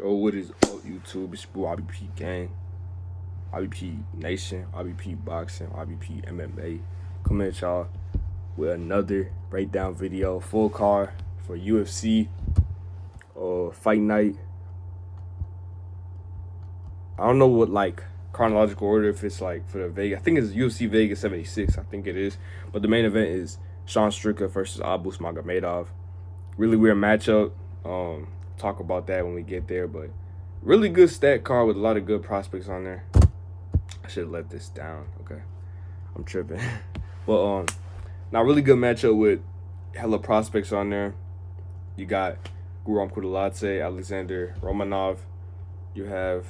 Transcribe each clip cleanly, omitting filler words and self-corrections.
Yo, what is up, YouTube? It's your boy IBP Gang, IBP Nation, IBP Boxing, IBP MMA. Coming at y'all with another breakdown video, full card for UFC fight night. I don't know what chronological order, if it's like for the Vegas. I think it's UFC Vegas 76. I think it is. But the main event is Strickland versus Magomedov. Really weird matchup. Talk about that when we get there, but really good stat card with a lot of good prospects on there. I should have let this down. Okay, I'm tripping. But now really good matchup with hella prospects on there. You got Guram, Kutateladze, Alexander Romanov. You have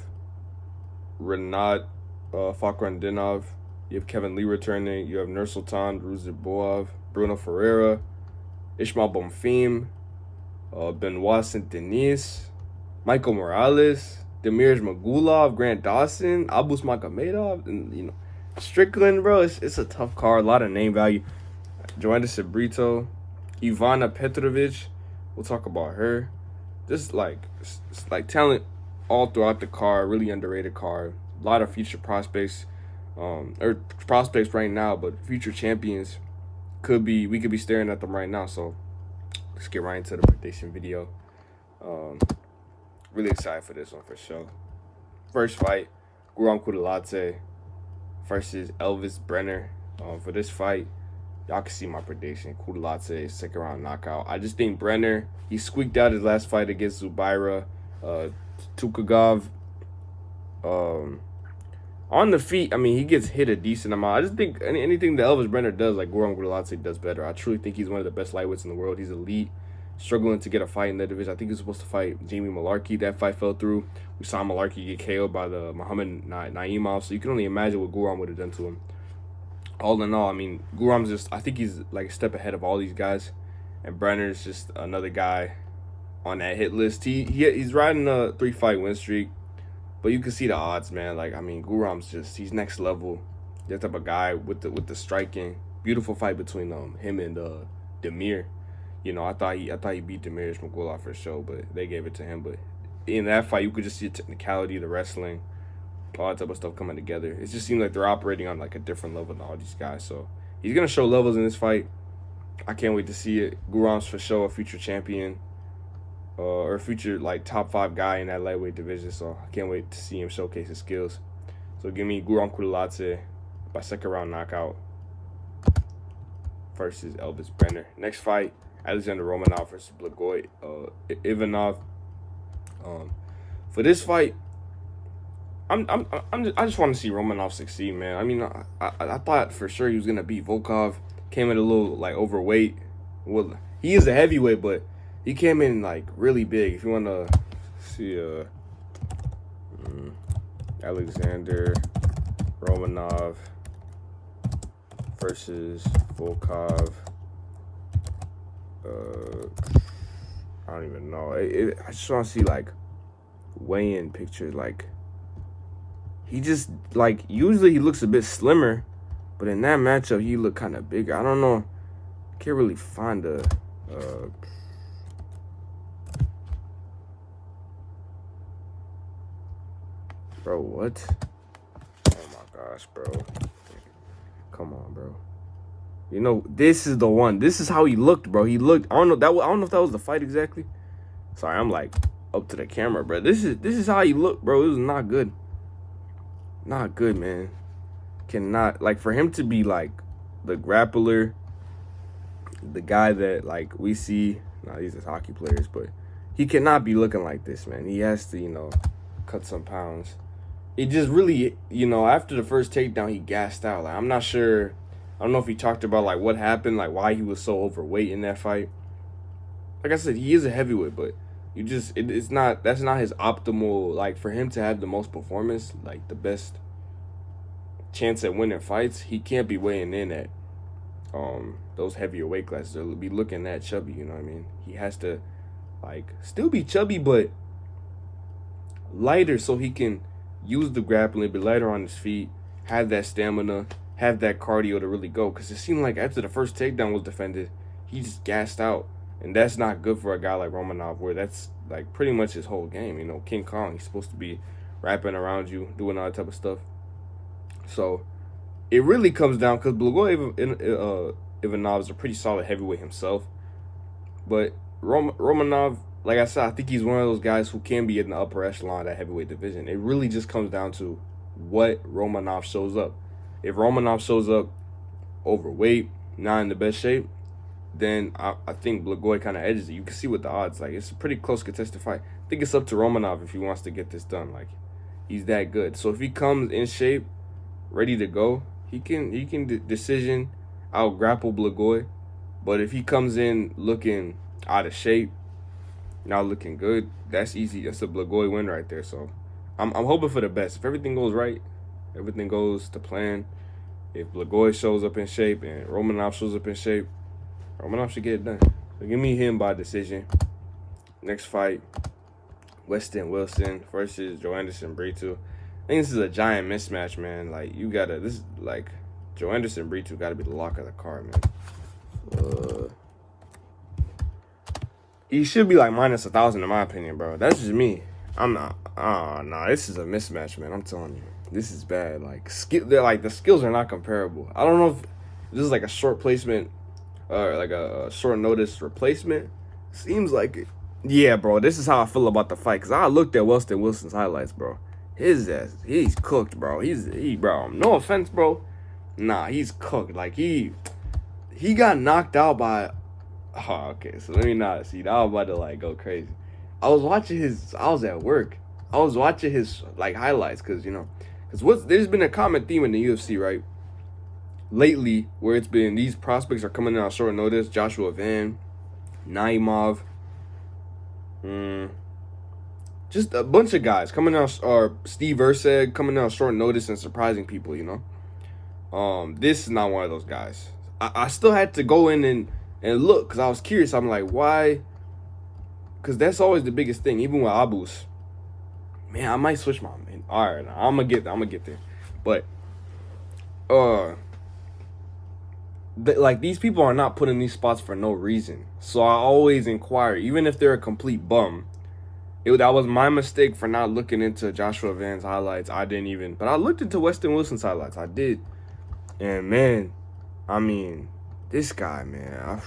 Rinat, Fakhretdinov. You have Kevin Lee returning. You have Nursulton, Ruziboev, Bruno Ferreira, Ismael Bonfim, Benoit, Denis, Michael Morales, Demir Magulov, Grant Dawson, Magomedov, and Strickland, bro. It's a tough card, a lot of name value. Joanderson, Brito, Ivana, Petrovic. We'll talk about her. Just it's talent all throughout the card. Really underrated card. A lot of future prospects, or prospects right now, but future champions we could be staring at them right now. So let's get right into the prediction video. Really excited for this one for sure. First fight, Guram Kutateladze versus Elves Brener. For this fight, y'all can see my prediction. Kutateladze, second round knockout. I just think Brener, he squeaked out his last fight against Zubaira. Tukagov, on the feet, I mean, he gets hit a decent amount. I just think anything that Elves Brener does, like Guram Kutateladze does better. I truly think he's one of the best lightweights in the world. He's elite, struggling to get a fight in that division. I think he was supposed to fight Jamie Malarkey. That fight fell through. We saw Malarkey get KO'd by the Muhammad Naimov, so you can only imagine what Guram would have done to him. All in all, I mean, Guram's I think he's like a step ahead of all these guys, and Brenner's just another guy on that hit list. He's riding a 3-fight win streak, but you can see the odds, man. Like, I mean, Guram's he's next level. That type of guy with the striking. Beautiful fight between him and Demir. I thought he beat Demir Magulov for sure, but they gave it to him. But in that fight, you could just see the technicality, the wrestling, all that type of stuff coming together. It just seemed like they're operating on like a different level than all these guys. So he's gonna show levels in this fight. I can't wait to see it. Guram's for sure a future champion, or a future top 5 guy in that lightweight division. So I can't wait to see him showcase his skills. So give me Guram Kutateladze by second round knockout versus Elves Brener. Next fight, Alexander Romanov versus Blagoy, Ivanov. For this fight, I just want to see Romanov succeed, man. I mean, I thought for sure he was gonna beat Volkov. Came in a little overweight. Well, he is a heavyweight, but he came in really big. If you want to see Alexander Romanov versus Volkov. I don't even know. I just want to see weigh-in pictures. He just usually he looks a bit slimmer, but in that matchup he looked kind of bigger. I don't know. Can't really find a. Bro, what? Oh my gosh, bro. Come on, bro. This is the one. This is how he looked, bro. He looked. I don't know if that was the fight exactly. Sorry, I'm up to the camera, bro. This is how he looked, bro. It was not good. Not good, man. Cannot for him to be the grappler, the guy that we see. Nah, these are hockey players, but he cannot be looking like this, man. He has to, cut some pounds. It just really, after the first takedown, he gassed out. I'm not sure. I don't know if he talked about what happened, why he was so overweight in that fight. Like I said, he is a heavyweight, but that's not his optimal. For him to have the most performance, the best chance at winning fights, he can't be weighing in at those heavier weight classes. They'll be looking at chubby. You know what I mean? He has to still be chubby, but lighter, so he can use the grappling, be lighter on his feet, have that stamina, have that cardio to really go. Because it seemed like after the first takedown was defended, he just gassed out. And that's not good for a guy like Romanov, where that's like pretty much his whole game. You know, King Kong. He's supposed to be wrapping around you, doing all that type of stuff. So it really comes down because Blagoy Ivanov is a pretty solid heavyweight himself, but Romanov, like I said, I think he's one of those guys who can be in the upper echelon of that heavyweight division. It really just comes down to what Romanov shows up. If Romanov shows up overweight, not in the best shape, then I think Blagoy kind of edges it. You can see with the odds. Like, it's a pretty close contested fight. I think it's up to Romanov if he wants to get this done. Like, he's that good. So if he comes in shape, ready to go, he can decision out grapple Blagoy. But if he comes in looking out of shape, not looking good, that's easy. That's a Blagoy win right there. So I'm hoping for the best. If everything goes right, everything goes to plan. If Blagoy shows up in shape and Romanov shows up in shape, Romanov should get it done. So give me him by decision. Next fight, Westin versus Joanderson Brito. I think this is a giant mismatch, man. Like, this is like Joanderson Brito gotta be the lock of the card, man. He should be like minus 1,000 in my opinion, bro. That's just me. I'm not. Nah, this is a mismatch, man. I'm telling you, this is bad. Like, they're like the skills are not comparable. I don't know if this is like a short placement or like a short notice replacement. Seems like it. Yeah, bro. This is how I feel about the fight. Cause I looked at Wilson's highlights, bro. His ass, he's cooked, bro. Bro. No offense, bro. Nah, he's cooked. Like he got knocked out by. Oh, okay. So let me not see. I was about to like go crazy. I was at work. I was watching his like highlights because there's been a common theme in the UFC, right? Lately, where it's been these prospects are coming in on short notice. Joshua Van, Naimov, just a bunch of guys coming out, or Steve Erceg coming out on short notice and surprising people. This is not one of those guys. I still had to go in and look because I was curious. I'm like, why? Because that's always the biggest thing, even with Abus. Man, I might switch my man. All right, I'm gonna get there, but like these people are not put in these spots for no reason. So I always inquire, even if they're a complete bum. That was my mistake for not looking into Joshua Van's highlights. But I looked into Westin Wilson's highlights. I did, and man, I mean, this guy, man.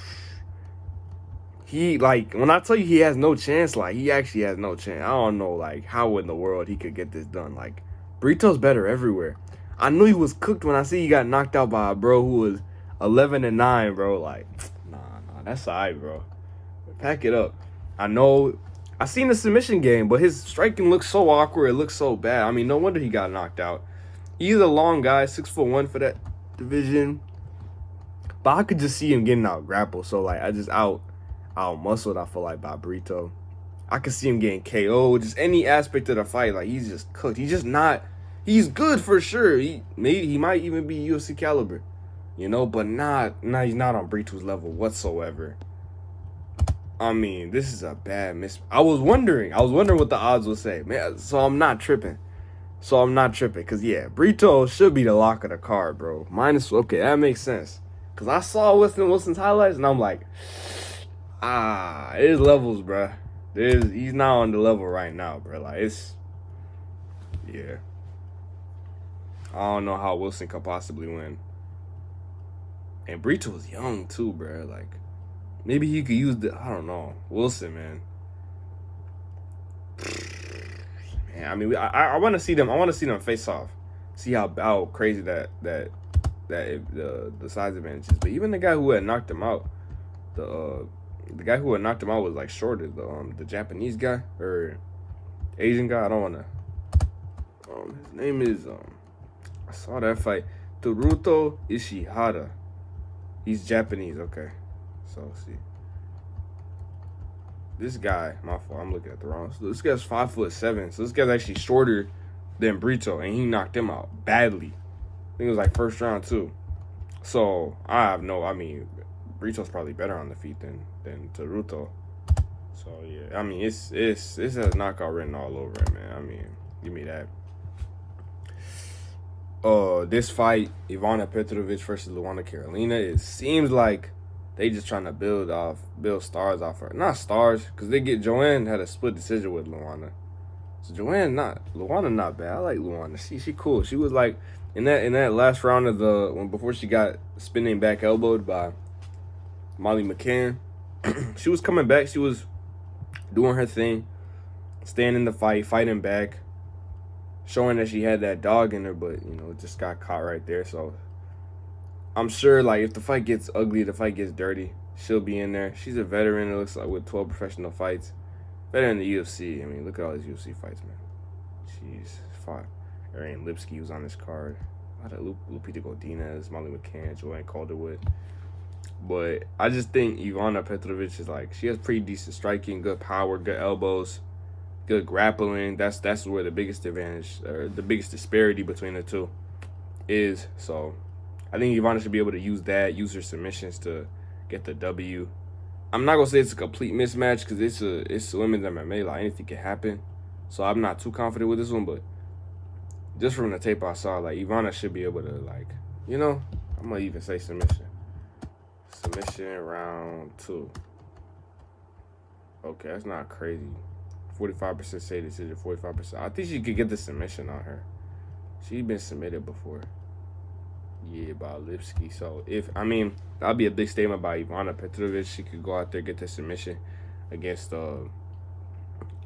He, like, when I tell you he has no chance, like, he actually has no chance. I don't know, like, how in the world he could get this done. Like, Brito's better everywhere. I knew he was cooked when I see he got knocked out by a bro who was 11-9, bro. Like, nah, that's all right, bro. Pack it up. I know, I seen the submission game, but his striking looks so awkward. It looks so bad. I mean, no wonder he got knocked out. He's a long guy, 6'1" for that division. But I could just see him getting out grappled. So, like, I just out-muscled, I feel like, by Brito. I could see him getting KO. Just any aspect of the fight, like, he's just cooked. He's just not... He's good for sure. He might even be UFC caliber, but he's not on Brito's level whatsoever. I mean, this is a bad miss. I was wondering what the odds would say, man. So I'm not tripping. Because, yeah, Brito should be the lock of the card, bro. Okay, that makes sense. Because I saw Wilson's highlights, and I'm like... there's levels, bro. He's not on the level right now, bro. Like, yeah. I don't know how Wilson could possibly win. And Brito's young, too, bro. Like, maybe he could use I don't know. Wilson, man. Man, I mean, I want to see them. I want to see them face off. See how crazy that the size advantage is. But even the guy who had knocked him out, the guy who had knocked him out was like shorter. The Japanese guy or Asian guy. I don't want to. His name is I saw that fight. Teruto Ishihara. He's Japanese. Okay, so let's see. This guy, my fault. I'm looking at the wrong. So this guy's 5'7". So this guy's actually shorter than Brito, and he knocked him out badly. I think it was like first round too. So I mean, Brito's probably better on the feet than Teruto. So yeah, I mean it's a knockout written all over it, man. I mean, give me that. This fight, Ivana Petrovic versus Luana Carolina, it seems like they just trying to build stars off her. Not stars, because they get Joanne had a split decision with Luana. So Luana not bad. I like Luana. She cool. She was like in that last round of before she got spinning back elbowed by Molly McCann. She was coming back. She was doing her thing, staying in the fight, fighting back, showing that she had that dog in her, but it just got caught right there. So I'm sure, like, if the fight gets ugly, the fight gets dirty, she'll be in there. She's a veteran, it looks like, with 12 professional fights. Better than the UFC. I mean, look at all these UFC fights, man. Jeez, fought Ariane Lipski was on this card. A lot of Lupita Godinez, Molly McCann, Joanne Calderwood. But I just think Ivana Petrovic is like, she has pretty decent striking, good power, good elbows, good grappling. That's where the biggest advantage, or the biggest disparity between the two is. So I think Ivana should be able to use her submissions to get the W. I'm not gonna say it's a complete mismatch because it's women's MMA, like anything can happen. So I'm not too confident with this one, but just from the tape I saw, like, Ivana should be able to, like, I'm gonna even say submission. Submission round 2. Okay, that's not crazy. 45% say decision, 45%. I think she could get the submission on her. She's been submitted before. Yeah, by Lipski. So that'll be a big statement by Ivana Petrovic. She could go out there, get the submission against kind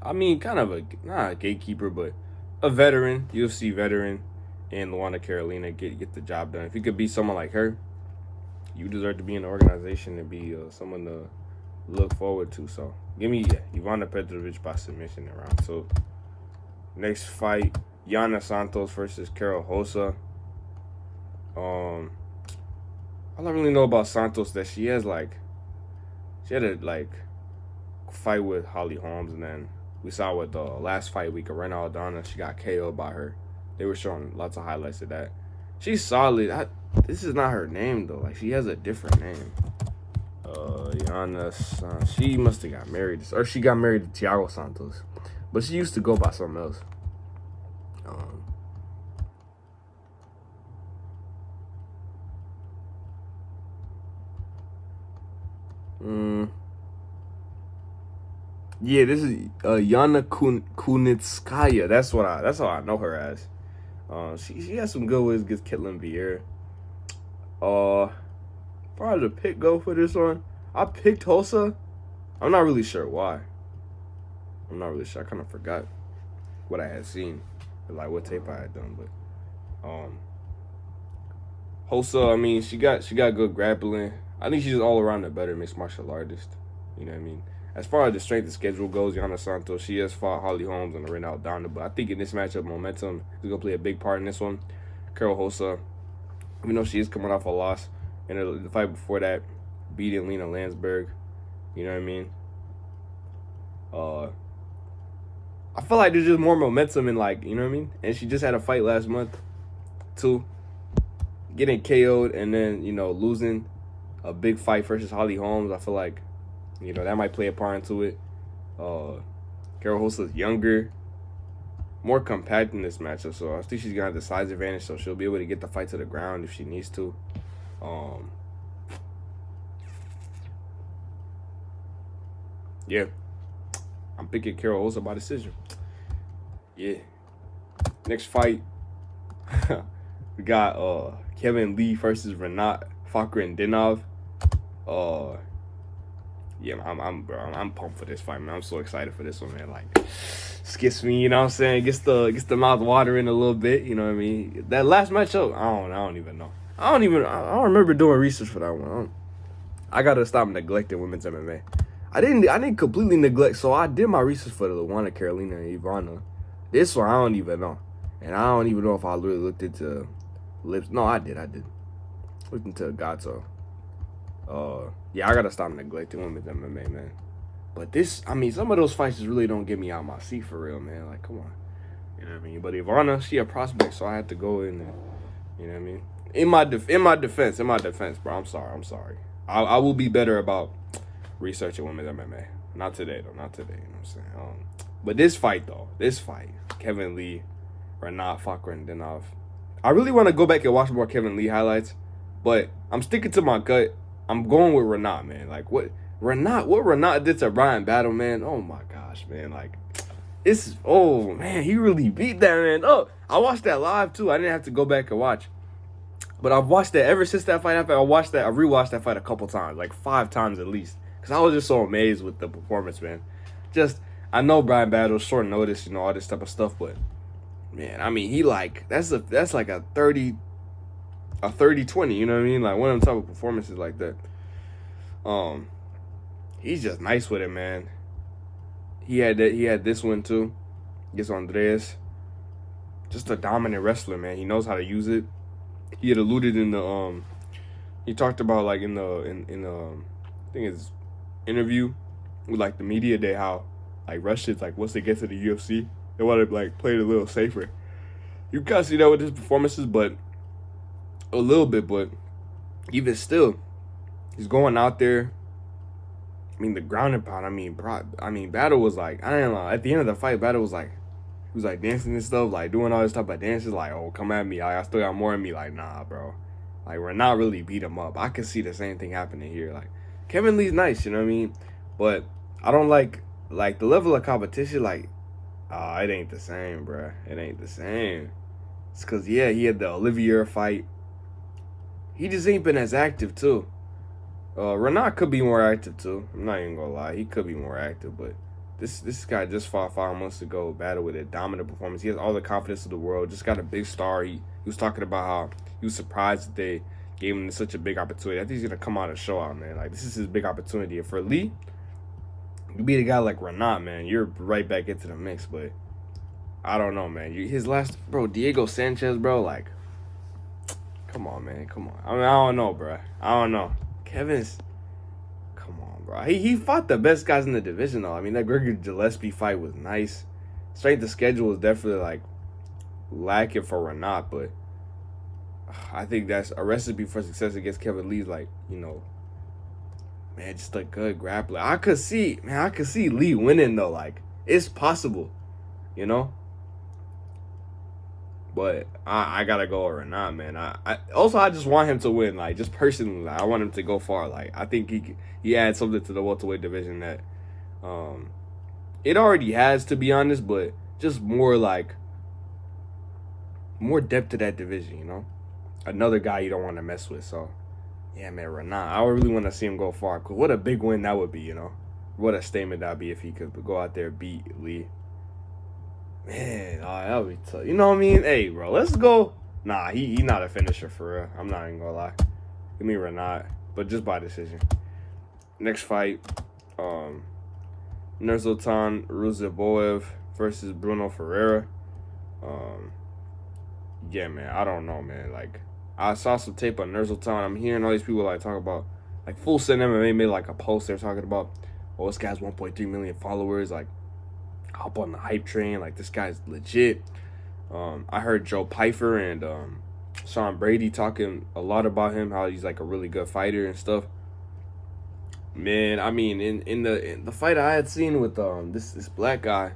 of not a gatekeeper, but a veteran, UFC veteran, and Luana Carolina get the job done. If you could be someone like her, you deserve to be in the organization and be someone to look forward to. So give me Ivana Petrovic by submission in round 2. Next fight, Yana Santos versus Karol Rosa. All I really know about Santos that she had a fight with Holly Holmes, and then we saw with the last fight week of Rinat Aldana, she got KO'd by her. They were showing lots of highlights of that. She's solid. This is not her name though. Like, she has a different name. Yana, she must have got married, or she got married to Thiago Santos, but she used to go by something else. Yeah, this is Yana Kunitskaya. That's how I know her as. She has some good ways against Ketlin Vieira. Probably the pick go for this one. I picked Rosa. I'm not really sure why. I kind of forgot what I had seen, like what tape I had done. But Rosa, she got good grappling. I think she's all around a better mixed martial artist. You know what I mean? As far as the strength of schedule goes, Yana Santos, she has fought Holly Holmes and Rinat Aldana, but I think in this matchup, momentum is going to play a big part in this one. Karol Rosa, even though she is coming off a loss in the fight before that, beating Lena Landsberg, you know what I mean? I feel like there's just more momentum in, like, you know what I mean? And she just had a fight last month, too, getting KO'd and then, losing a big fight versus Holly Holmes. I feel like, that might play a part into it. Karol Rosa's younger, more compact in this matchup, so I think she's gonna have the size advantage, so she'll be able to get the fight to the ground if she needs to. Yeah, I'm picking Karol Rosa by decision. Yeah. Next fight, we got Kevin Lee versus Rinat Fakhretdinov. Yeah, I'm pumped for this fight, man. I'm so excited for this one, man. Like, this gets me, you know what I'm saying? Gets the mouth watering a little bit, you know what I mean? That last matchup, I don't even know. I don't remember doing research for that one. I gotta stop neglecting women's MMA. I didn't completely neglect, so I did my research for the Luana, Carolina, and Ivana. This one, I don't even know. And I don't even know if I really looked into Lips. No, I did. Looked into Gatto. Yeah, I gotta stop neglecting women's MMA, man. But some of those fights just really don't get me out my seat for real, man. Like, come on. You know what I mean? But Ivana, she a prospect, so I had to go in there. You know what I mean? In my defense, bro. I'm sorry. I will be better about researching women's MMA. Not today, though. Not today, you know what I'm saying? But this fight, Kevin Lee, Rinat Fakhretdinov. I really want to go back and watch more Kevin Lee highlights, but I'm sticking to my gut. I'm going with Rinat, man. Like what Rinat did to Brian Battle, man. Oh my gosh, man. Like oh man, he really beat that man. Oh, I watched that live too. I didn't have to go back and watch. But I've watched that ever since that fight happened. I rewatched that fight a couple times, like 5 times at least. Cause I was just so amazed with the performance, man. I know Brian Battle's short notice, all this type of stuff, but man, I mean, he like that's like a 30-20, you know what I mean? Like one of them type of performances like that. He's just nice with it, man. He had this one too. Against Andreas. Just a dominant wrestler, man. He knows how to use it. He had alluded in the he talked about like in I think his interview with like the media day how like Russians like once they get to the UFC they want to like play it a little safer. You kind of see that with his performances, but a little bit. But even still, he's going out there. I mean, the ground and pound. I mean, Battle was like, I don't know. At the end of the fight, Battle was like, he was like dancing and stuff, like doing all this type of dances, like, oh, come at me. I still got more in me. Like, nah, bro. Like, we're not really beat him up. I can see the same thing happening here. Like, Kevin Lee's nice, you know what I mean? But I don't like the level of competition, like, it ain't the same, bro. It ain't the same. It's because, yeah, he had the Olivier fight. He just ain't been as active, too. Rinat could be more active, too. I'm not even going to lie. He could be more active, but this guy just fought 5 months ago, battled with a dominant performance. He has all the confidence of the world, just got a big star. He was talking about how he was surprised that they gave him such a big opportunity. I think he's going to come out and show out, man. Like, this is his big opportunity. And for Lee, you beat a guy like Rinat, man, you're right back into the mix, but I don't know, man. His last, bro, Diego Sanchez, bro, like, come on, man, come on. I mean, I don't know, bro. I don't know. Kevin's, come on, bro. He fought the best guys in the division, though. I mean, that Gregory Gillespie fight was nice. Strength of schedule was definitely, like, lacking for Rinat, but I think that's a recipe for success against Kevin Lee's, like, man, just a good grappler. I could see Lee winning, though. Like, it's possible, But I gotta go with Rinat, man. I just want him to win, like, just personally. Like, I want him to go far. Like, I think he adds something to the welterweight division that it already has, to be honest, but just more depth to that division, Another guy you don't want to mess with. So, yeah, man, Rinat. I really want to see him go far. Cause what a big win that would be, What a statement that would be if he could go out there and beat Lee. Man, that would be tough. You know what I mean? Hey, bro, let's go. Nah, he not a finisher for real. I'm not even gonna lie. Give me Rinat, but just by decision. Next fight, Nursulton Ruziboev versus Bruno Ferreira. Yeah, man, I don't know, man. Like, I saw some tape on Nursulton. I'm hearing all these people like talk about, like, Full Send MMA made like a post. They're talking about, oh, this guy's 1.3 million followers. Like, hop on the hype train. Like, this guy's legit. I heard Joe Pyfer and Sean Brady talking a lot about him, how he's like a really good fighter and stuff. Man, I mean, in the fight I had seen with this black guy,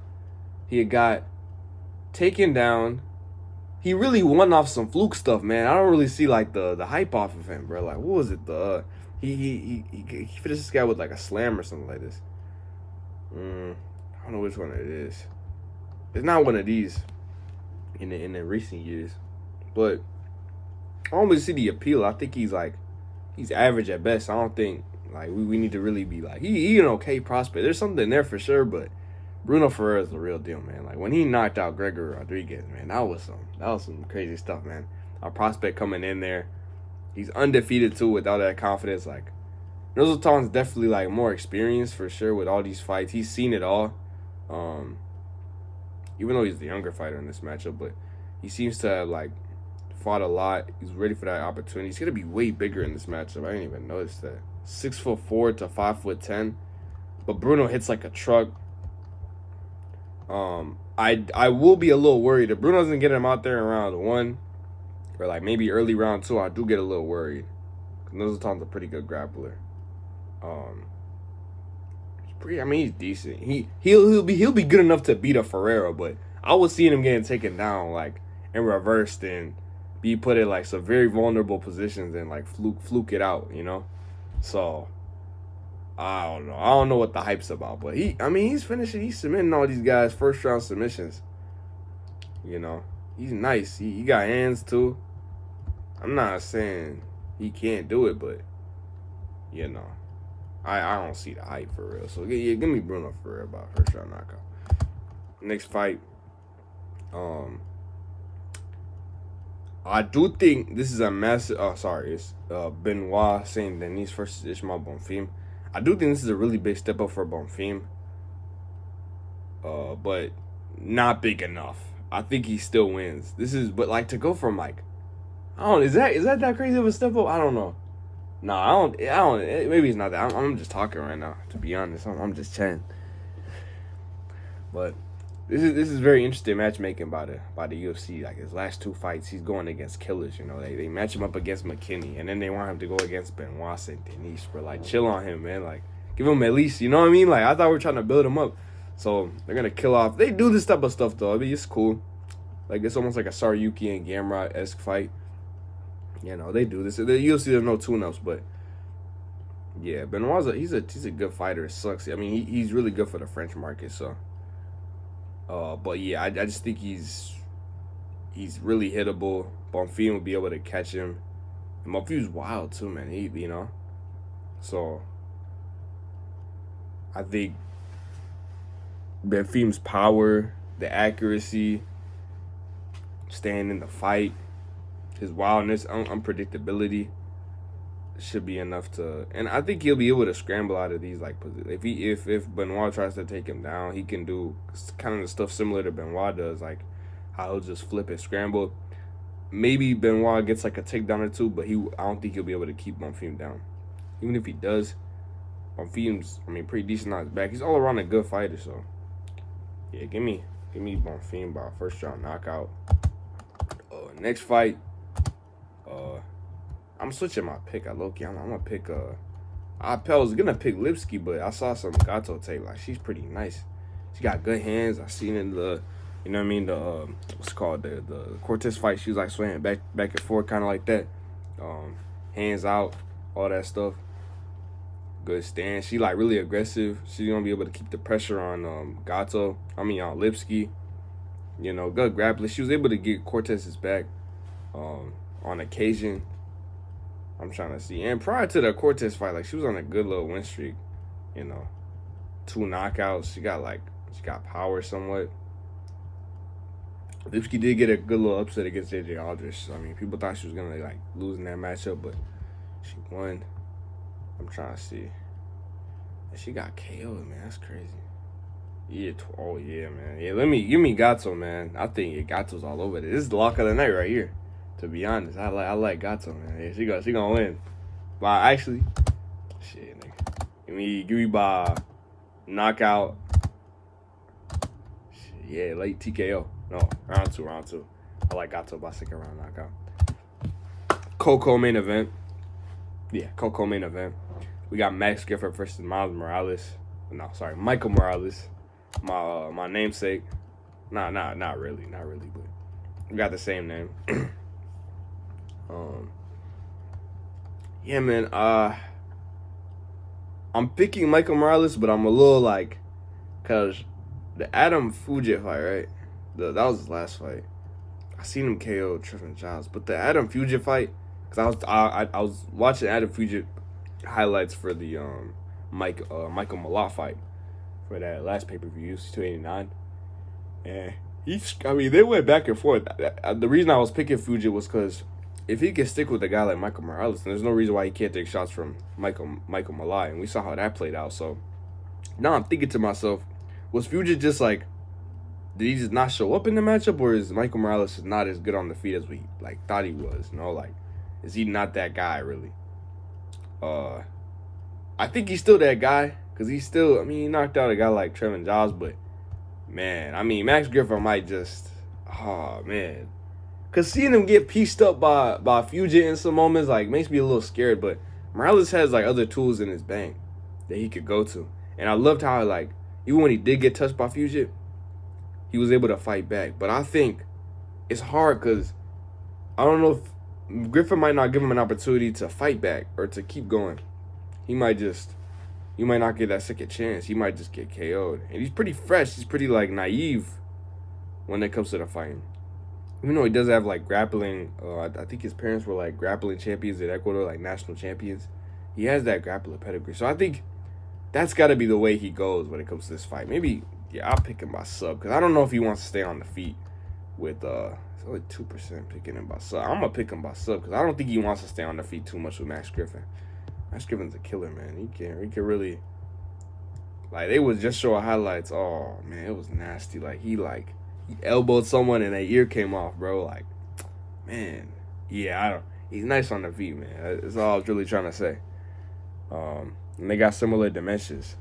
he had got taken down. He really won off some fluke stuff, man. I don't really see like the hype off of him, bro. Like, what was it? He finished this guy with like a slam or something like this. I don't know which one it is. It's not one of these in the recent years, but I don't really see the appeal. I think he's average at best. I don't think like we need to really be like he an okay prospect. There's something there for sure, but Bruno Ferreira is the real deal, man. Like, when he knocked out Gregory Rodriguez, man, that was some crazy stuff, man. Our prospect coming in there, he's undefeated too without that confidence. Like, Nursulton's definitely like more experienced for sure with all these fights. He's seen it all. Even though he's the younger fighter in this matchup, but he seems to have like fought a lot. He's ready for that opportunity. He's gonna be way bigger in this matchup. I didn't even notice that. 6'4" to 5'10", but Bruno hits like a truck. I will be a little worried if Bruno doesn't get him out there in round 1 or like maybe early round 2. I do get a little worried. Nursulton's a pretty good grappler. He's decent. He'll be good enough to beat a Ferreira, but I was seeing him getting taken down like and reversed and be put in like some very vulnerable positions and like fluke it out, So I don't know. I don't know what the hype's about, but he's finishing. He's submitting all these guys first round submissions. You know, he's nice. He got hands too. I'm not saying he can't do it, but you know, I don't see the hype for real. So yeah, give me Bruno for real about first round knockout. Next fight, I do think this is a massive. Oh, sorry, it's Benoit saying Denis versus Ismael Bonfim. I do think this is a really big step up for Bonfim, but not big enough. I think he still wins. But like to go from like, I don't. Is that crazy of a step up? I don't know. No, I don't. Maybe it's not that. I'm just talking right now. To be honest, I'm just chatting. But this is very interesting matchmaking by the UFC. Like his last two fights, he's going against killers. You know, they match him up against McKinney, and then they want him to go against Benoit and Denis. But like, chill on him, man. Like, give him at least. You know what I mean? Like, I thought we were trying to build him up. So they're gonna kill off. They do this type of stuff though. I mean, it's cool. Like it's almost like a Saryuki and Gamrot-esque fight. You know, they do this. The UFC, there's no tune-ups, but yeah, Benoit's he's a good fighter. It sucks. I mean, he's really good for the French market. So, but yeah, I just think he's really hittable. Bonfim will be able to catch him. And Bonfim's wild too, man. You know, so I think Bonfim's power, the accuracy, staying in the fight, his wildness, unpredictability should be enough to, and I think he'll be able to scramble out of these like positions. If Benoit tries to take him down, he can do kind of the stuff similar to Benoit does, like how he'll just flip and scramble. Maybe Benoit gets like a takedown or two, but I don't think he'll be able to keep Bonfim down. Even if he does, Bonfim's pretty decent on his back. He's all around a good fighter, so yeah, give me Bonfim by first round knockout. Next fight, I'm switching my pick. I'm gonna pick I was gonna pick Lipski, but I saw some Gatto tape. Like she's pretty nice. She got good hands. I seen in the, you know what I mean, the what's it called, the Cortez fight. She was like swinging back and forth, kind of like that. Hands out, all that stuff. Good stance. She like really aggressive. She's gonna be able to keep the pressure on on Lipski. You know, good grappler. She was able to get Cortez's back on occasion. I'm trying to see. And prior to the Cortez fight, like she was on a good little win streak. You know, 2 knockouts. She got power somewhat. Lipski did get a good little upset against JJ Aldrich. I mean, people thought she was gonna like lose in that matchup, but she won. I'm trying to see. And she got KO'd, man. That's crazy. Yeah, oh yeah, man. Yeah, give me Gatto, man. I think Gatto's all over it. This is the lock of the night right here. To be honest, I like Gatto, man. Yeah, she gonna win. But actually, shit, nigga. Give me by knockout. Shit, yeah, late TKO. No, round two. I like Gatto by second round knockout. Coco main event. Yeah, Coco main event. We got Max Gifford versus Michael Morales. My namesake. Not really, but we got the same name. Yeah, man. I'm picking Michael Morales, but I'm a little like, cause the Adam Fuji fight, right? That was his last fight. I seen him KO Tristan Giles, but the Adam Fuji fight, cause I was watching Adam Fuji highlights for the Michael Malott fight for that last pay-per-view, 289, and they went back and forth. The reason I was picking Fuji was because if he can stick with a guy like Michael Morales, then there's no reason why he can't take shots from Michael Malott, and we saw how that played out. So now I'm thinking to myself, was Fuji just like, did he just not show up in the matchup, or is Michael Morales not as good on the feet as we like thought he was? You know, like, is he not that guy really? I think he's still that guy, because he knocked out a guy like Trevin Giles, but man, Max Gifford might just, man. Because seeing him get pieced up by Fuji in some moments, like, makes me a little scared, but Morales has, like, other tools in his bank that he could go to. And I loved how, like, even when he did get touched by Fuji, he was able to fight back. But I think it's hard because I don't know if Griffin might not give him an opportunity to fight back or to keep going. he might just, you might not get that second chance. He might just get KO'd. And he's pretty fresh. He's pretty, like, naive when it comes to the fighting. Even though he does have, like, grappling, I think his parents were, like, grappling champions in Ecuador, like, national champions. He has that grappler pedigree. So I think that's got to be the way he goes when it comes to this fight. Maybe, yeah, I'll pick him by sub. Because I don't know if he wants to stay on the feet with, it's only 2% picking him by sub. I'm going to pick him by sub because I don't think he wants to stay on the feet too much with Max Griffin. Max Griffin's a killer, man. He can really, like, they was just showing highlights. Oh, man, it was nasty. He elbowed someone and their ear came off, bro. Like, man, yeah, he's nice on the feet, man. That's all I was really trying to say. And they got similar dimensions.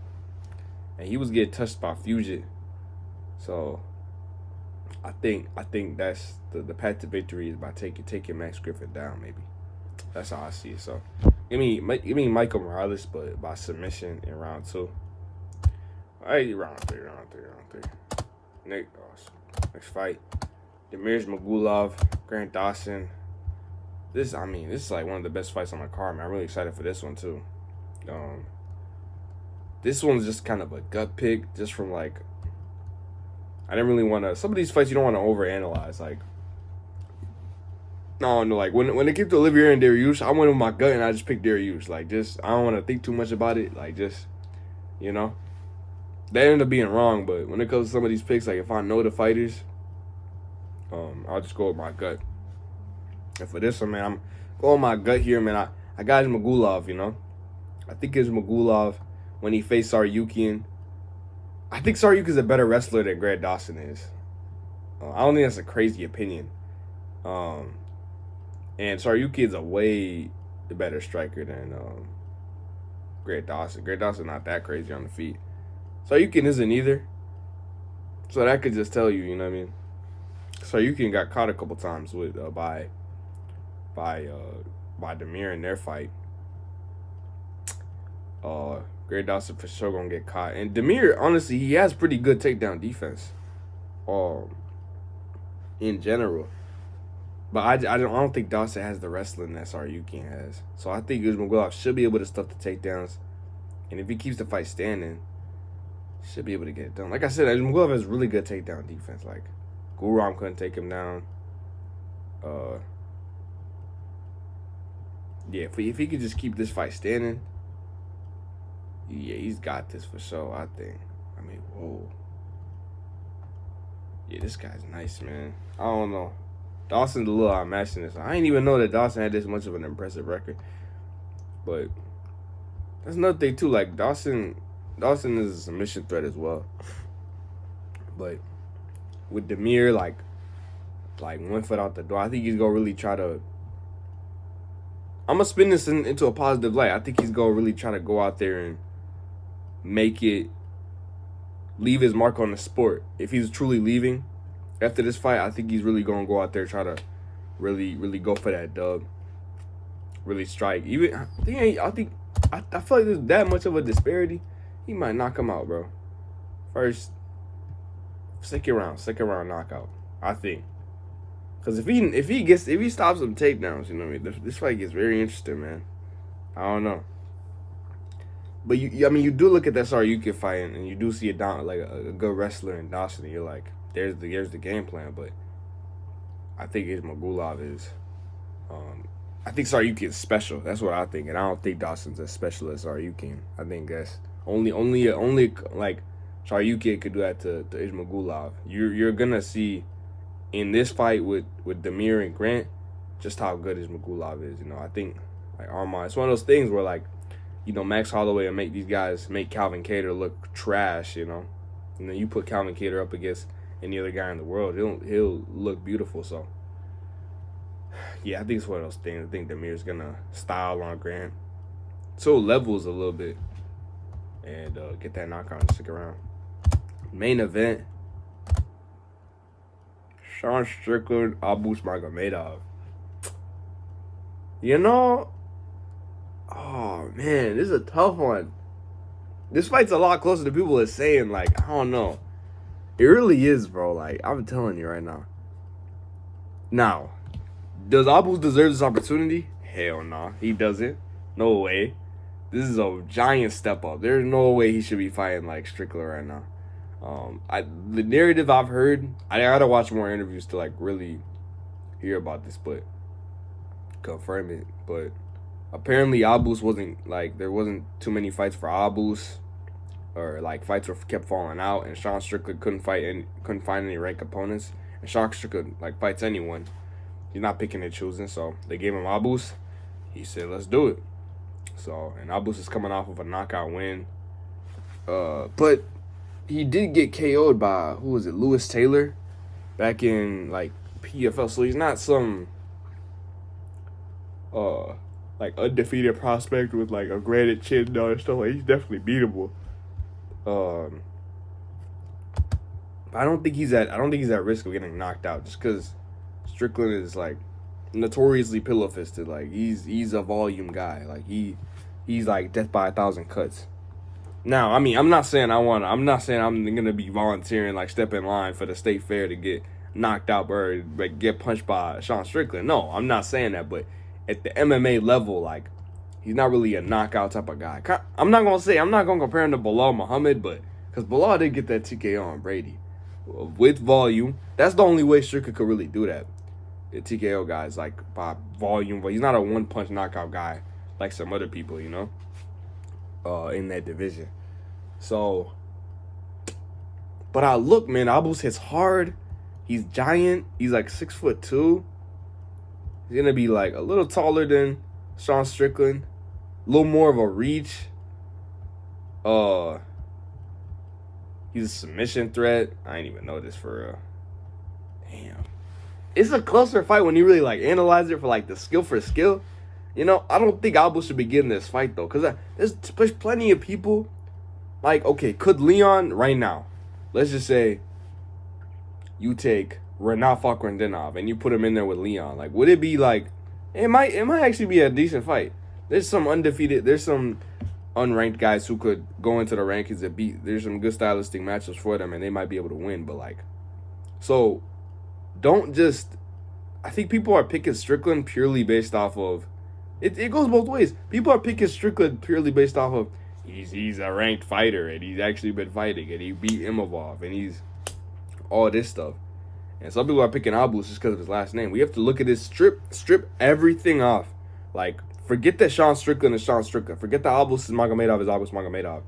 And he was getting touched by Fugit. So I think that's the path to victory is by taking Max Griffin down, maybe. That's how I see it. So give me Michael Morales, but by submission in round 2. All right, round three. Next fight, Demir's Magulov, Grant Dawson. This is like one of the best fights on the card, man. I'm really excited for this one too. This one's just kind of a gut pick, just from like, I didn't really want to. Some of these fights you don't want to overanalyze. Like, no, like when it came to Olivier and Dariush, I went with my gut and I just picked Dariush. Like, just I don't want to think too much about it. Like, just, you know, that ended up being wrong. But when it comes to some of these picks, like if I know the fighters, I'll just go with my gut. And for this one, man, I'm going with my gut here, man. I got Magulov, you know. I think it's Magulov when he faced Saryukian. I think Saryukian's a better wrestler than Grant Dawson is. I don't think that's a crazy opinion. And Saryukian's a way better striker than Grant Dawson. Grant Dawson's not that crazy on the feet. Saryukian isn't either. So that could just tell you, you know what I mean? Saryukian got caught a couple times with by Demir in their fight. Grant Dawson for sure gonna get caught. And Demir, honestly, he has pretty good takedown defense. In general. But I don't think Dawson has the wrestling that Saryukian has. So I think Magulov should be able to stuff the takedowns. And if he keeps the fight standing, should be able to get it done. Like I said, Magulov has really good takedown defense. Like, Guram couldn't take him down. Yeah, if he could just keep this fight standing, yeah, he's got this for sure, I think. I mean, whoa. Yeah, this guy's nice, man. I don't know. Dawson's a little outmatched in this. I didn't even know that Dawson had this much of an impressive record. But that's another thing, too. Like, Dawson is a submission threat as well. But with Demir, like 1 foot out the door, I think he's going to really try to... I'm going to spin this into a positive light. I think he's going to really try to go out there and leave his mark on the sport. If he's truly leaving after this fight, I think he's really going to go out there and try to really, really go for that dub. Really strike. Even I feel like there's that much of a disparity. He might knock him out, bro. Second round knockout, I think. Because if he stops some takedowns, you know what I mean, this fight gets very interesting, man. I don't know. But you do look at that Saryukian fight and you do see a good wrestler in Dawson, and you're like, there's the game plan. But I think Magulov is. I think Saryukian is special. That's what I think, and I don't think Dawson's as special as Saryukian. I think that's only like Saryukian could do that to Magulov. You're gonna see in this fight with Demir and Grant just how good Magulov is. You know, I think like Armand, it's one of those things where like, you know, Max Holloway will make Calvin Kattar look trash. You know, you put Calvin Kattar up against any other guy in the world, he'll look beautiful. So yeah, I think it's one of those things. I think Demir's gonna style on Grant, so levels a little bit, and get that knockout and stick around. Main event: Strickland, Magomedov. You know, oh man, this is a tough one. This fight's a lot closer to people are saying. Like, I don't know. It really is, bro. Like, I'm telling you right now. Now, does Abus deserve this opportunity? Hell no, he doesn't. No way. This is a giant step up. There's no way he should be fighting like Strickland right now. The narrative I've heard, I gotta watch more interviews to like really hear about this, but confirm it. But apparently Abus wasn't like, there wasn't too many fights for Abus, or like fights were kept falling out, and Sean Strickland couldn't find any ranked opponents. And Sean Strickland like fights anyone. He's not picking and choosing, so they gave him Abus. He said, let's do it. So, and Abus is coming off of a knockout win. But he did get KO'd by, who was it, Lewis Taylor, back in like PFL. So he's not some like undefeated prospect with like a granite chin and stuff. Like, he's definitely beatable. I don't think he's at risk of getting knocked out, just because Strickland is like notoriously pillow fisted. Like, he's a volume guy. Like, he's like death by 1,000 cuts. Now, I mean, I'm not saying I'm gonna be volunteering, like step in line for the state fair to get knocked out or like, get punched by Sean Strickland. No, I'm not saying that. But at the MMA level, like, he's not really a knockout type of guy. I'm not gonna compare him to Bilal Muhammad, but because Bilal did get that TKO on Brady with volume. That's the only way Strickland could really do that. The TKO guys, like, by volume, but he's not a one-punch knockout guy like some other people, you know, in that division. So, but man, Abus hits hard. He's giant. He's like 6'2". He's gonna be like a little taller than Sean Strickland, a little more of a reach. He's a submission threat. I ain't even know this for real. Damn. It's a closer fight when you really like analyze it for like the skill for skill. You know, I don't think Abus should be getting this fight though, because there's plenty of people. Like, okay, could Leon right now, let's just say you take Rinat Fakhretdinov and you put him in there with Leon. Like, would it be like, it might actually be a decent fight. There's some unranked guys who could go into the rankings and beat. There's some good stylistic matchups for them, and they might be able to win. But like, so don't just. I think people are picking Strickland purely based off of. It goes both ways. People are picking Strickland purely based off of he's a ranked fighter and he's actually been fighting and he beat Ivanov and he's all this stuff. And some people are picking Abus just because of his last name. We have to look at this, strip everything off. Like, forget that Sean Strickland is Sean Strickland. Forget that Abus is Magomedov is Abus Magomedov.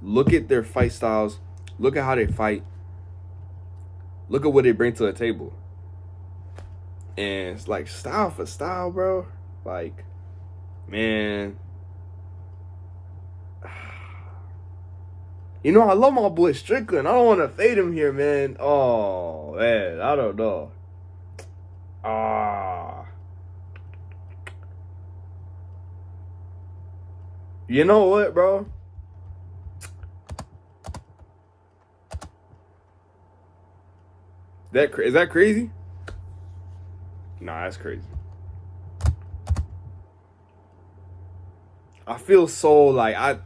Look at their fight styles. Look at how they fight. Look at what they bring to the table. And it's like style for style, bro. Like, man. You know, I love my boy Strickland. I don't want to fade him here, man. Oh, man. I don't know. You know what, bro? Is that crazy? Nah, that's crazy. I feel so like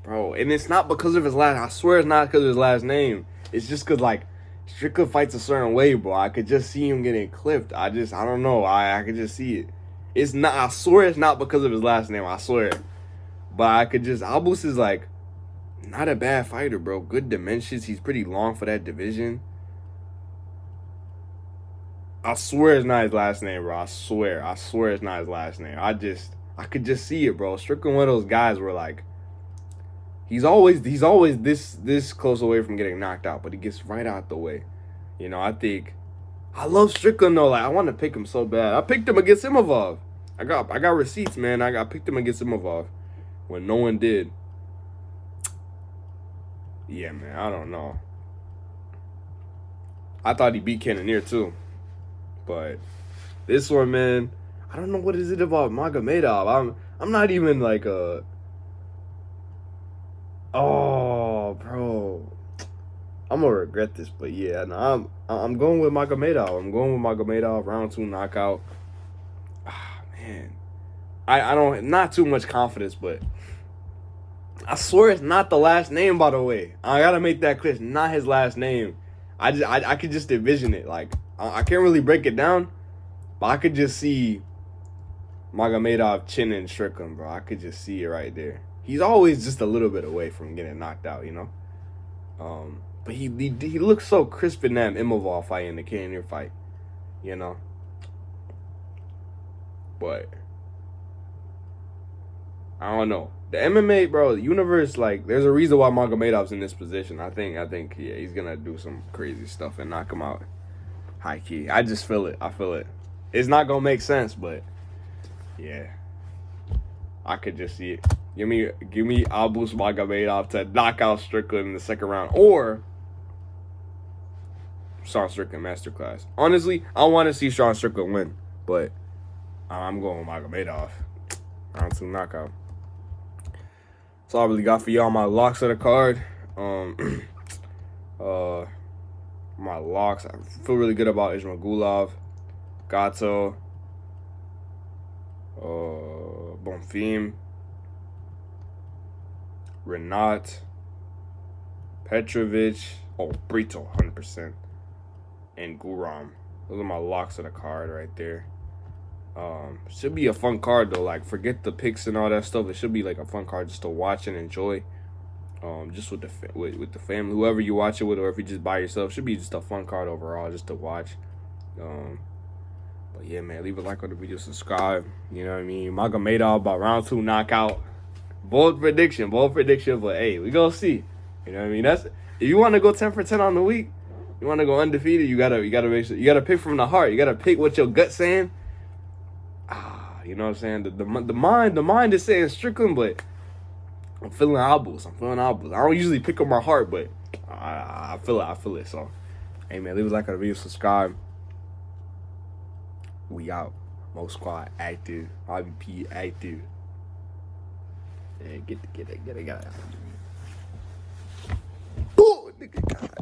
bro, and it's not because of his last. I swear it's not because of his last name. It's just because like Strickland fights a certain way, bro. I could just see him getting clipped. I don't know. I could just see it. It's not. I swear it's not because of his last name. I swear. But I could just. Abus is like not a bad fighter, bro. Good dimensions. He's pretty long for that division. I swear it's not his last name, bro. I swear it's not his last name. I could just see it, bro. Strickland, one of those guys where like he's always this close away from getting knocked out, but he gets right out the way. You know, I love Strickland though. Like, I want to pick him so bad. I picked him against Ivanov. I got receipts, man. I picked him against Ivanov when no one did. Yeah, man. I don't know. I thought he beat Cannonier too, but this one, man. I don't know what is it about Magomedov. I'm not even like a. Oh, bro, I'm gonna regret this, but yeah, no, I'm going with Magomedov. I'm going with Magomedov, round 2 knockout. Man, I don't, not too much confidence, but I swear it's not the last name. By the way, I gotta make that clear. It's not his last name. I could just envision it. Like, I can't really break it down, but I could just see Magomedov chinning Strickland, bro. I could just see it right there. he's always just a little bit away from getting knocked out, you know. But he looks so crisp in that Imavov fight and the Cannonier fight, you know. But I don't know. The MMA, bro, the universe, like, there's a reason why Magomedov's in this position. I think, yeah, he's gonna do some crazy stuff and knock him out. High key. I just feel it. I feel it. It's not gonna make sense, but yeah. I could just see it. Give me Abus Magomedov to knock out Strickland in the second round. Or Sean Strickland masterclass. Honestly, I want to see Sean Strickland win, but I'm going with Magomedov. Round 2 knockout. That's all I really got for y'all. My locks of the card. My locks. I feel really good about Ismael, Gatto, Bonfim, Rinat, Petrovic, Brito, 100%, and Guram. Those are my locks of the card right there. Should be a fun card though. Like, forget the picks and all that stuff. It should be like a fun card just to watch and enjoy. Just with the family, whoever you watch it with, or if you just by yourself, should be just a fun card overall, just to watch. But yeah, man, leave a like on the video, subscribe. You know what I mean? Magomedov about round 2 knockout. Bold prediction, but hey, we gonna see. You know what I mean? That's if you want to go 10 for 10 on the week, you want to go undefeated. You gotta make sure you gotta pick from the heart. You gotta pick what your gut's saying. You know what I'm saying? The mind is saying Strickland, but I'm feeling Abus. I don't usually pick up my heart, but I feel it. So, hey man, leave a like on the video, subscribe. We out. Mo Squad active. IVP active. Yeah, get it. Ooh, nigga, God.